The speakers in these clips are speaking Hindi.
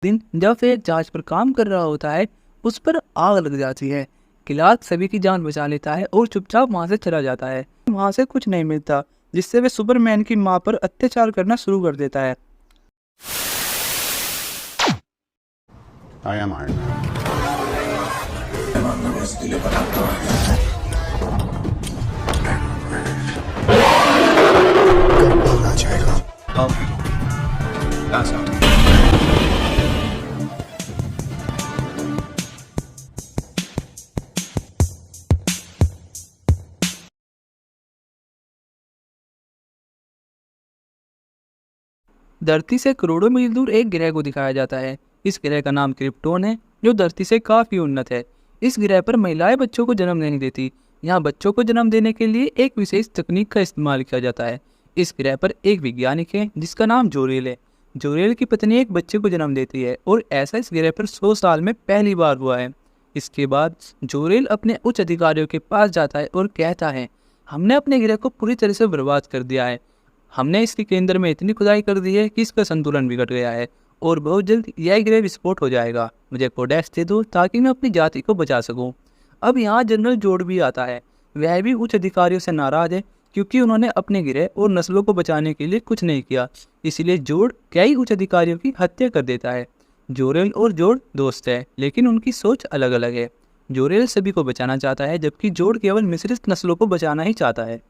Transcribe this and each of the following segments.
दिन जब वह एक जहाज पर काम कर रहा होता है, उस पर आग लग जाती है। क्लार्क सभी की जान बचा लेता है और चुपचाप वहां से चला जाता है। वहां से कुछ नहीं मिलता, जिससे वह सुपरमैन की मां पर अत्याचार करना शुरू कर देता है। I am Iron Man. गड़बड़ आ जाएगा। That's not. धरती से करोड़ों मील दूर एक ग्रह को दिखाया जाता है। इस ग्रह का नाम क्रिप्टोन है, जो धरती से काफी उन्नत है। इस ग्रह पर महिलाएं बच्चों को जन्म नहीं देती। यहाँ बच्चों को जन्म देने के लिए एक विशेष तकनीक का इस्तेमाल किया जाता है। इस ग्रह पर एक वैज्ञानिक है जिसका नाम जोरेल है। जोरेल की पत्नी एक बच्चे को जन्म देती है और ऐसा इस ग्रह पर 100 साल में पहली बार हुआ है। इसके बाद जोरेल अपने उच्च अधिकारियों के पास जाता है और कहता है, हमने अपने ग्रह को पूरी तरह से बर्बाद कर दिया है। हमने इसके केंद्र में इतनी खुदाई कर दी है कि इसका संतुलन बिगड़ गया है और बहुत जल्द यह ग्रह विस्फोट हो जाएगा। मुझे कोडेक्स दे दो ताकि मैं अपनी जाति को बचा सकूं। अब यहाँ जनरल जोड़ भी आता है। वह भी उच्च अधिकारियों से नाराज है क्योंकि उन्होंने अपने ग्रह और नस्लों को बचाने के लिए कुछ नहीं किया। इसलिए जोड़ कई उच्च अधिकारियों की हत्या कर देता है। जोरेल और जोड़ दोस्त है, लेकिन उनकी सोच अलग अलग है। जोरेल सभी को बचाना चाहता है, जबकि जोड़ केवल मिश्रित नस्लों को बचाना ही चाहता है।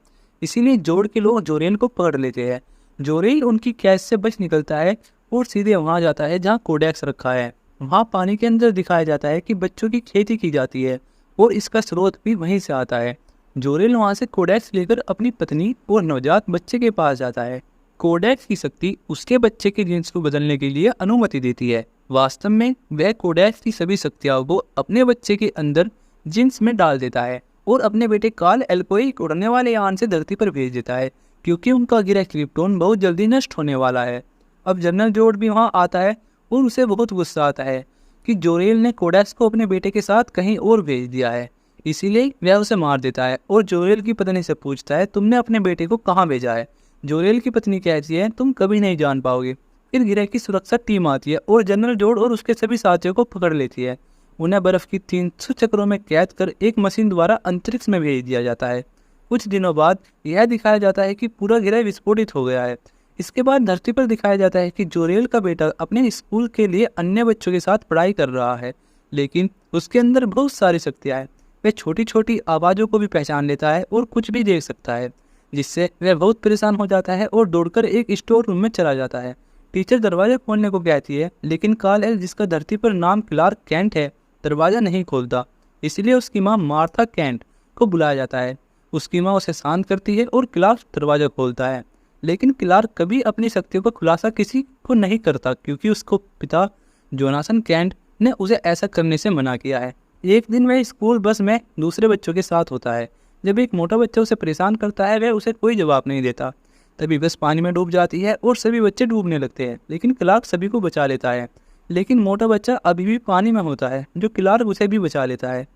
इसीलिए जोड़ के लोग जोरेल को पकड़ लेते हैं। जोरेल उनकी कैद से बच निकलता है और सीधे वहां जाता है जहां कोडेक्स रखा है। वहां पानी के अंदर दिखाया जाता है कि बच्चों की खेती की जाती है और इसका स्रोत भी वहीं से आता है। जोरेल वहां से कोडेक्स लेकर अपनी पत्नी और नवजात बच्चे के पास जाता है। कोडेक्स की शक्ति उसके बच्चे के जीन्स को बदलने के लिए अनुमति देती है। वास्तव में वह कोडेक्स की सभी शक्तियों को अपने बच्चे के अंदर जीन्स में डाल देता है और अपने बेटे कार्ल एल को एक उड़ने वाले यान से धरती पर भेज देता है, क्योंकि उनका ग्रह क्रिप्टोन बहुत जल्दी नष्ट होने वाला है। अब जनरल जोड़ भी वहां आता है और उसे बहुत गुस्सा आता है कि जोरेल ने कोडेक्स को अपने बेटे के साथ कहीं और भेज दिया है। इसीलिए वह उसे मार देता है और जोरेल की पत्नी से पूछता है, तुमने अपने बेटे को कहाँ भेजा है? जोरेल की पत्नी कहती है, तुम कभी नहीं जान पाओगे। फिर ग्रह की सुरक्षा टीम आती है और जनरल जोड़ और उसके सभी साथियों को पकड़ लेती है। उन्हें बर्फ की 300 चक्रों में कैद कर एक मशीन द्वारा अंतरिक्ष में भेज दिया जाता है। कुछ दिनों बाद यह दिखाया जाता है कि पूरा ग्रह विस्फोटित हो गया है। इसके बाद धरती पर दिखाया जाता है कि जोरेल का बेटा अपने स्कूल के लिए अन्य बच्चों के साथ पढ़ाई कर रहा है, लेकिन उसके अंदर बहुत सारी शक्तियाँ हैं। वह छोटी छोटी आवाज़ों को भी पहचान लेता है और कुछ भी देख सकता है, जिससे वह बहुत परेशान हो जाता है और दौड़कर एक स्टोर रूम में चला जाता है। टीचर दरवाजा खोलने को कहती है, लेकिन कार्ल एल, जिसका धरती पर नाम क्लार्क कैंट है, दरवाज़ा नहीं खोलता। इसलिए उसकी माँ मार्था कैंट को बुलाया जाता है। उसकी माँ उसे शांत करती है और क्लार्क दरवाज़ा खोलता है, लेकिन क्लार्क कभी अपनी शक्तियों का खुलासा किसी को नहीं करता, क्योंकि उसको पिता जोनासन कैंट ने उसे ऐसा करने से मना किया है। एक दिन वह स्कूल बस में दूसरे बच्चों के साथ होता है। जब एक मोटा बच्चा उसे परेशान करता है, वह उसे कोई जवाब नहीं देता। तभी बस पानी में डूब जाती है और सभी बच्चे डूबने लगते हैं, लेकिन क्लार्क सभी को बचा लेता है। लेकिन मोटा बच्चा अभी भी पानी में होता है, जो क्लार्क उसे भी बचा लेता है।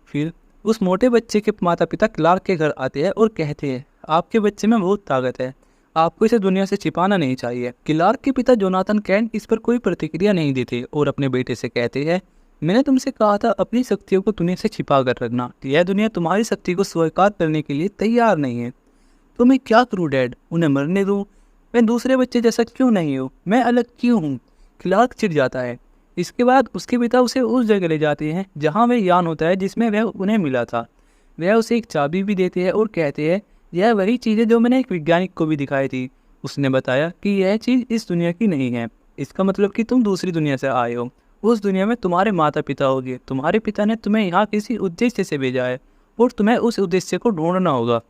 फिर उस मोटे बच्चे के माता पिता क्लार्क के घर आते हैं और कहते हैं, आपके बच्चे में बहुत ताकत है, आपको इसे दुनिया से छिपाना नहीं चाहिए। क्लार्क के पिता जोनाथन कैंट इस पर कोई प्रतिक्रिया नहीं देते और अपने बेटे से कहते हैं, मैंने तुमसे कहा था अपनी शक्तियों को दुनिया से छिपा कर रखना। यह दुनिया तुम्हारी शक्ति को स्वीकार करने के लिए तैयार नहीं है। तो मैं क्या करूँ डैड? उन्हें मरने दूँ? मैं दूसरे बच्चे जैसा क्यों नहीं हूँ? मैं अलग क्यों हूँ? क्लार्क चिढ़ जाता है। इसके बाद उसके पिता उसे उस जगह ले जाते हैं जहाँ वह यान होता है जिसमें वह उन्हें मिला था। वह उसे एक चाबी भी देते हैं और कहते हैं, यह वही चीज़ है जो मैंने एक वैज्ञानिक को भी दिखाई थी। उसने बताया कि यह चीज़ इस दुनिया की नहीं है। इसका मतलब कि तुम दूसरी दुनिया से आए हो। उस दुनिया में तुम्हारे माता पिता होंगे। तुम्हारे पिता ने तुम्हें यहाँ किसी उद्देश्य से भेजा है और तुम्हें उस उद्देश्य को ढूंढना होगा।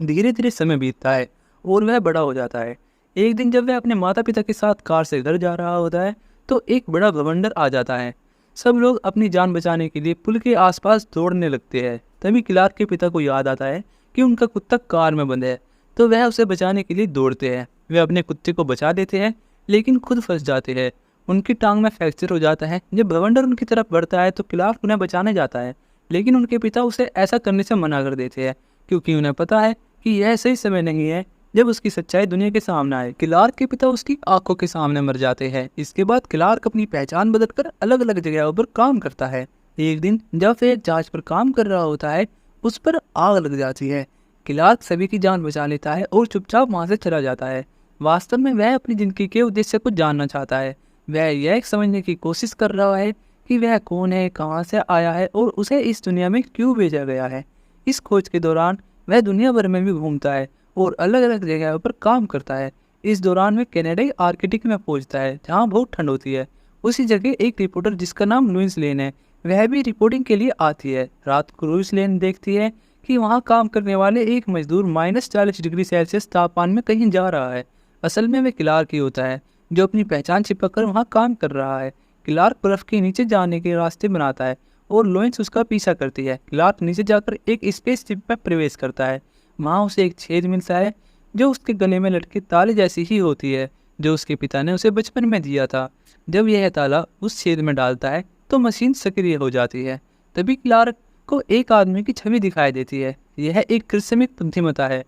धीरे धीरे समय बीतता है और वह बड़ा हो जाता है। एक दिन जब वह अपने माता पिता के साथ कार से घर जा रहा होता है, तो एक बड़ा बवंडर आ जाता है। सब लोग अपनी जान बचाने के लिए पुल के आसपास दौड़ने लगते हैं। तभी क्लार्क के पिता को याद आता है कि उनका कुत्ता कार में बंद है, तो वह उसे बचाने के लिए दौड़ते हैं। वे अपने कुत्ते को बचा देते हैं, लेकिन खुद फंस जाते हैं। उनकी टांग में फ्रैक्चर हो जाता है। जब बवंडर उनकी तरफ बढ़ता है तो क्लार्क उन्हें बचाने जाता है, लेकिन उनके पिता उसे ऐसा करने से मना कर देते हैं, क्योंकि उन्हें पता है कि यह सही समय नहीं है जब उसकी सच्चाई दुनिया के सामने आए। क्लार्क के पिता उसकी आंखों के सामने मर जाते हैं। इसके बाद क्लार्क अपनी पहचान बदलकर अलग अलग जगहों पर काम करता है। एक दिन जब वह एक जहाज पर काम कर रहा होता है, उस पर आग लग जाती है। क्लार्क सभी की जान बचा लेता है और चुपचाप वहां से चला जाता है। वास्तव में वह अपनी जिंदगी के उद्देश्य को जानना चाहता है। वह यह समझने की कोशिश कर रहा है कि वह कौन है, कहाँ से आया है और उसे इस दुनिया में क्यों भेजा गया है। इस खोज के दौरान वह दुनिया भर में भी घूमता है और अलग अलग जगहों पर काम करता है। इस दौरान वह कनाडाई आर्कटिक में पहुंचता है, जहाँ बहुत ठंड होती है। उसी जगह एक रिपोर्टर जिसका नाम लुइस लेन है, वह भी रिपोर्टिंग के लिए आती है। रात को लुइस लेन देखती है कि वहाँ काम करने वाले एक मजदूर -40 डिग्री सेल्सियस तापमान में कहीं जा रहा है। असल में वह क्लार्क ही होता है, जो अपनी पहचान छिपाकर वहाँ काम कर रहा है। क्लार्क बर्फ के नीचे जाने के रास्ते बनाता है और लोइंस उसका पीछा करती है। क्लार्क नीचे जाकर एक स्पेस शिप में प्रवेश करता है। वहाँ उसे एक छेद मिलता है जो उसके गले में लटके ताले जैसी ही होती है, जो उसके पिता ने उसे बचपन में दिया था। जब यह ताला उस छेद में डालता है तो मशीन सक्रिय हो जाती है। तभी क्लार्क को एक आदमी की छवि दिखाई देती है। यह एक कृत्रिम बुद्धिमत्ता है,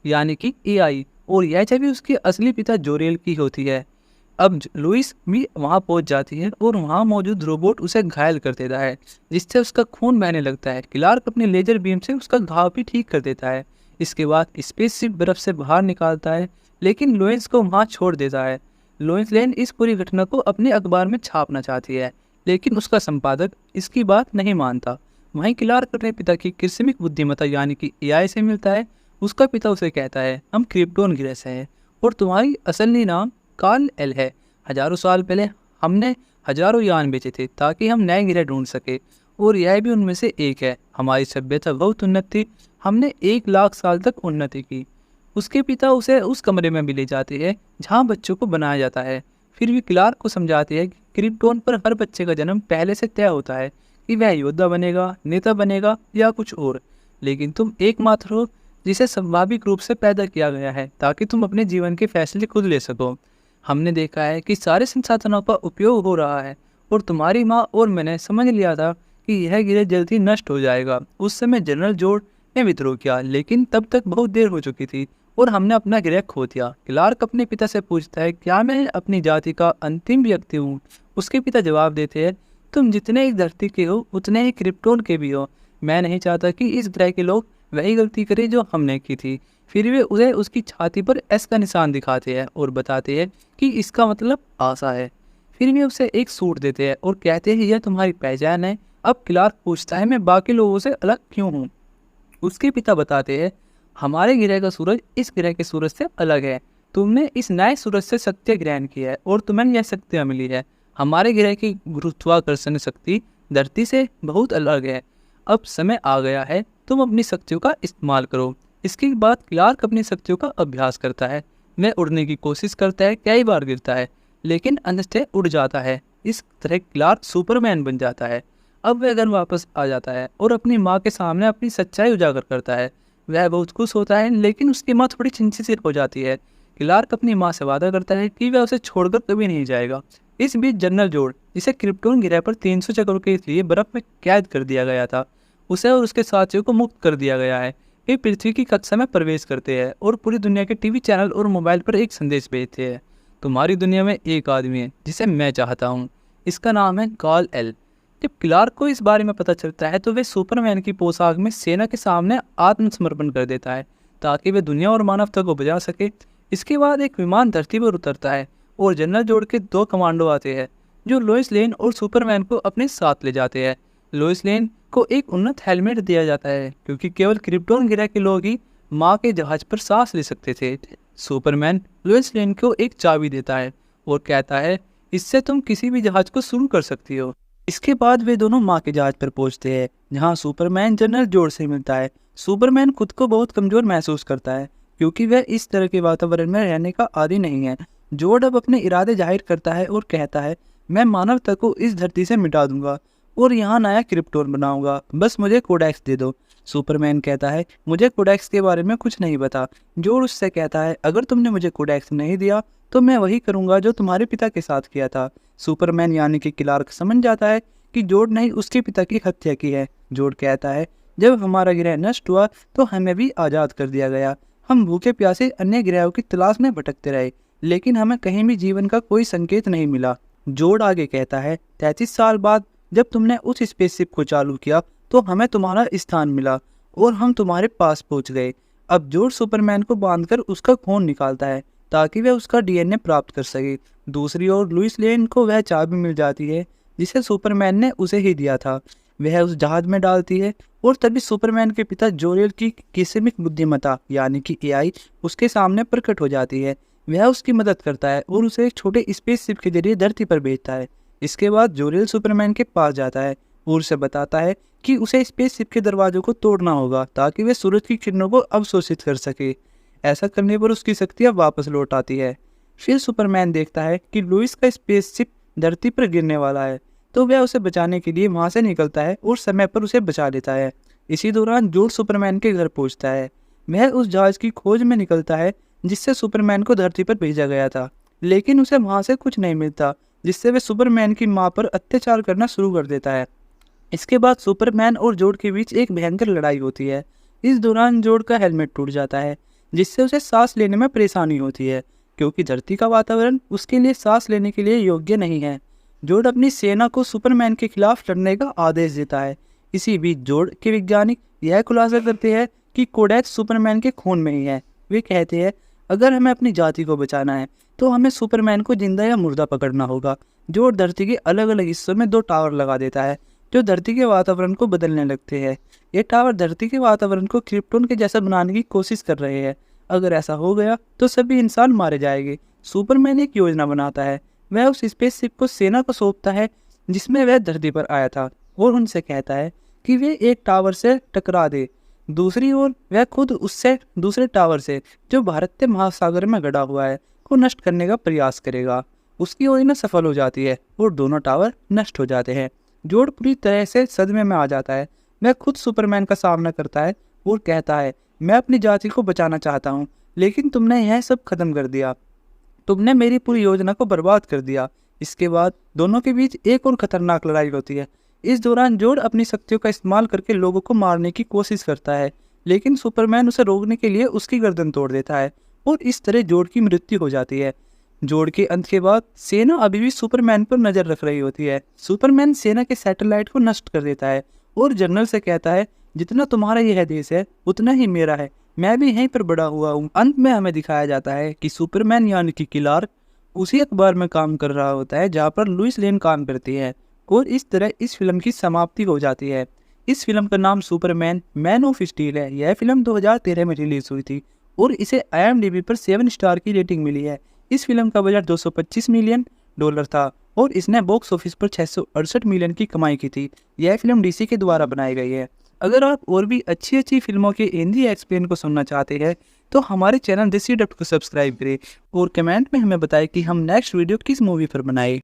यानी कि एआई, और यह छवि उसके असली पिता जोरेल की होती है। अब लुइस भी वहां पहुंच जाती है और वहां मौजूद रोबोट उसे घायल कर देता है, जिससे उसका खून बहने लगता है। क्लार्क अपने लेजर बीम से उसका घाव भी ठीक कर देता है। इसके बाद स्पेसशिप बर्फ से बाहर निकालता है, लेकिन लुइस को वहां छोड़ देता है। लुइस लेन इस पूरी घटना को अपने अखबार में छापना चाहती है, लेकिन उसका संपादक इसकी बात नहीं मानता। वहीं क्लार्क अपने पिता की कृत्रिम बुद्धिमत्ता यानी कि एआई से मिलता है। उसका पिता उसे कहता है, हम क्रिप्टोन ग्रह से हैं और तुम्हारी असली नाम कार्ल एल है। हजारों साल पहले हमने हजारों यान बेचे थे ताकि हम नए ग्रह ढूंढ सके, और यह भी उनमें से एक है। हमारी सभ्यता बहुत उन्नत थी, हमने 1 लाख साल तक उन्नति की। उसके पिता उसे उस कमरे में भी ले जाते हैं जहाँ बच्चों को बनाया जाता है। फिर भी क्लार्क को समझाते हैं कि क्रिप्टोन पर हर बच्चे का जन्म पहले से तय होता है कि वह योद्धा बनेगा, नेता बनेगा या कुछ और, लेकिन तुम एकमात्र हो जिसे स्वाभाविक रूप से पैदा किया गया है ताकि तुम अपने जीवन के फैसले खुद ले सको। हमने देखा है कि सारे संसाधनों का उपयोग हो रहा है और तुम्हारी माँ और मैंने समझ लिया था कि यह ग्रह जल्द ही नष्ट हो जाएगा। उस समय जनरल जोर्ड ने विद्रोह किया, लेकिन तब तक बहुत देर हो चुकी थी और हमने अपना ग्रह खो दिया। क्लार्क अपने पिता से पूछता है, क्या मैं अपनी जाति का अंतिम व्यक्ति हूँ? उसके पिता जवाब देते हैं, तुम जितने इस धरती के हो उतने ही क्रिप्टोन के भी हो। मैं नहीं चाहता कि इस ग्रह के लोग वही गलती करें जो हमने की थी। फिर वे उसे उसकी छाती पर एस का निशान दिखाते हैं और बताते हैं कि इसका मतलब आशा है। फिर वे उसे एक सूट देते हैं और कहते हैं, यह तुम्हारी पहचान है। अब क्लार्क पूछता है, मैं बाकी लोगों से अलग क्यों हूँ? उसके पिता बताते हैं, हमारे ग्रह का सूरज इस ग्रह के सूरज से अलग है। तुमने इस नए सूरज से शक्ति ग्रहण किया है और तुम्हें यह शक्तियाँ मिली है। हमारे ग्रह की गुरुत्वाकर्षण शक्ति धरती से बहुत अलग है। अब समय आ गया है, तुम अपनी शक्तियों का इस्तेमाल करो। इसके बाद क्लार्क अपनी शक्तियों का अभ्यास करता है। वह उड़ने की कोशिश करता है, कई बार गिरता है, लेकिन अंततः उड़ जाता है। इस तरह क्लार्क सुपरमैन बन जाता है। अब वह घर वापस आ जाता है और अपनी माँ के सामने अपनी सच्चाई उजागर करता है। वह बहुत खुश होता है, लेकिन उसकी माँ थोड़ी चिंतित हो जाती है। क्लार्क अपनी माँ से वादा करता है कि वह उसे छोड़कर कभी नहीं जाएगा। इस बीच जनरल जोर्ड, जिसे क्रिप्टोन ग्रह पर 300 चक्रों के लिए बर्फ में कैद कर दिया गया था, उसे और उसके साथियों को मुक्त कर दिया गया है। वे पृथ्वी की कक्षा में प्रवेश करते हैं और पूरी दुनिया के टीवी चैनल और मोबाइल पर एक संदेश भेजते हैं, तुम्हारी दुनिया में एक आदमी है जिसे मैं चाहता हूँ, इसका नाम है कार्ल एल। जब क्लार्क को इस बारे में पता चलता है तो वह सुपरमैन की पोशाक में सेना के सामने आत्मसमर्पण कर देता है ताकि वह दुनिया और मानवता को बचा सके। इसके बाद एक विमान धरती पर उतरता है और जनरल जोर्ड के 2 कमांडो आते हैं जो लोइस लेन और सुपरमैन को अपने साथ ले जाते हैं। लोइस लेन को एक उन्नत हेलमेट दिया जाता है क्योंकि केवल क्रिप्टोन ग्रह के लोग ही माँ के जहाज पर सांस ले सकते थे। सुपरमैन लोइस लेन को एक चाबी देता है और कहता है, इससे तुम किसी भी जहाज को शुरू कर सकती हो। इसके बाद वे दोनों माँ के जहाज पर पहुंचते हैं जहां सुपरमैन जनरल जोर्ड से मिलता है। सुपरमैन खुद को बहुत कमजोर महसूस करता है क्योंकि वह इस तरह के वातावरण में रहने का आदी नहीं है। जोर्ड अब अपने इरादे जाहिर करता है और कहता है, मैं मानवता को इस धरती से मिटा दूंगा और यहाँ नया क्रिप्टोन बनाऊंगा, बस मुझे कोडेक्स दे दो। सुपरमैन कहता है, मुझे कोडेक्स के बारे में कुछ नहीं पता। जोर्ड उससे कहता है, अगर तुमने मुझे कोडेक्स नहीं दिया तो मैं वही करूंगा जो तुम्हारे पिता के साथ किया था। सुपरमैन यानी कि क्लार्क समझ जाता है कि जोर्ड ने उसके पिता की हत्या की है। जोर्ड कहता है, जब हमारा ग्रह नष्ट हुआ तो हमें भी आज़ाद कर दिया गया। हम भूखे प्यासे अन्य ग्रहों की तलाश में भटकते रहे, लेकिन हमें कहीं भी जीवन का कोई संकेत नहीं मिला। जोड आगे कहता है, 33 साल बाद जब तुमने उस स्पेसशिप को चालू किया तो हमें तुम्हारा स्थान मिला और हम तुम्हारे पास पहुंच गए। अब जोड सुपरमैन को बांधकर उसका खून निकालता है ताकि वह उसका डीएनए प्राप्त कर सके। दूसरी ओर लुइस लेन को वह चाबी मिल जाती है जिसे सुपरमैन ने उसे ही दिया था। वह उस जहाज में डालती है और तभी सुपरमैन के पिता जोरेल की किस्मिक बुद्धिमत्ता यानी कि एआई उसके सामने प्रकट हो जाती है। वह उसकी मदद करता है और उसे एक छोटे स्पेसशिप के जरिए धरती पर भेजता है। इसके बाद जोरेल सुपरमैन के पास जाता है और उसे बताता है कि उसे स्पेसशिप के दरवाजों को तोड़ना होगा ताकि वह सूरज की किरणों को अवशोषित कर सके। ऐसा करने पर उसकी शक्तियाँ वापस लौट आती है। फिर सुपरमैन देखता है कि लुइस का स्पेसशिप धरती पर गिरने वाला है, तो वह उसे बचाने के लिए वहां से निकलता है और समय पर उसे बचा लेता है। इसी दौरान जोड सुपरमैन के घर पहुंचता है। वह उस जहाज की खोज में निकलता है जिससे सुपरमैन को धरती पर भेजा गया था, लेकिन उसे वहां से कुछ नहीं मिलता, जिससे वह सुपरमैन की मां पर अत्याचार करना शुरू कर देता है। इसके बाद सुपरमैन और जोड के बीच एक भयंकर लड़ाई होती है। इस दौरान जोड का हेलमेट टूट जाता है, जिससे उसे सांस लेने में परेशानी होती है क्योंकि धरती का वातावरण उसके लिए सांस लेने के लिए योग्य नहीं है। जोड अपनी सेना को सुपरमैन के खिलाफ लड़ने का आदेश देता है। इसी बीच जोड के वैज्ञानिक यह खुलासा करते हैं कि कोडेक्स सुपरमैन के खून में ही है। वे कहते हैं अगर हमें अपनी जाति को बचाना है तो हमें सुपरमैन को जिंदा या मुर्दा पकड़ना होगा। जोड धरती के अलग अलग हिस्सों में 2 टावर लगा देता है जो धरती के वातावरण को बदलने लगते हैं। ये टावर धरती के वातावरण को क्रिप्टोन के जैसा बनाने की कोशिश कर रहे हैं। अगर ऐसा हो गया तो सभी इंसान मारे जाएंगे। सुपरमैन एक योजना बनाता है। वह उस स्पेसशिप को सेना को सौंपता है जिसमें वह धरती पर आया था और उनसे कहता है कि वे एक टावर से टकरा दे। दूसरी ओर वह खुद उससे दूसरे टावर से जो भारतीय महासागर में गड़ा हुआ है को नष्ट करने का प्रयास करेगा। उसकी योजना सफल हो जाती है और दोनों टावर नष्ट हो जाते हैं। जोड पूरी तरह से सदमे में आ जाता है। वह खुद सुपरमैन का सामना करता है और कहता है मैं अपनी जाति को बचाना चाहता हूँ, लेकिन तुमने यह सब खत्म कर दिया। तुमने मेरी पूरी योजना को बर्बाद कर दिया। इसके बाद दोनों के बीच एक और खतरनाक लड़ाई होती है। इस दौरान जोड अपनी शक्तियों का इस्तेमाल करके लोगों को मारने की कोशिश करता है, लेकिन सुपरमैन उसे रोकने के लिए उसकी गर्दन तोड़ देता है और इस तरह जोड की मृत्यु हो जाती है। जोड के अंत के बाद सेना अभी भी सुपरमैन पर नजर रख रही होती है। सुपरमैन सेना के सैटेलाइट को नष्ट कर देता है और जनरल से कहता है जितना तुम्हारा यह देश है उतना ही मेरा है, मैं भी यहीं पर बड़ा हुआ हूँ। अंत में हमें दिखाया जाता है कि सुपरमैन यानी कि क्लार्क उसी अखबार में काम कर रहा होता है जहाँ पर लुइस लेन काम करती है और इस तरह इस फिल्म की समाप्ति हो जाती है। इस फिल्म का नाम सुपरमैन मैन ऑफ स्टील है। यह फिल्म 2013 में रिलीज हुई थी और इसे IMDb पर 7 स्टार की रेटिंग मिली है। इस फिल्म का बजट $225 मिलियन था और इसने बॉक्स ऑफिस पर 668 मिलियन की कमाई की थी। यह फिल्म DC के द्वारा बनाई गई है। अगर आप और भी अच्छी फिल्मों के हिंदी एक्सप्लेन को सुनना चाहते हैं तो हमारे चैनल देसी डब्ड को सब्सक्राइब करें और कमेंट में हमें बताएं कि हम नेक्स्ट वीडियो किस मूवी पर बनाएं।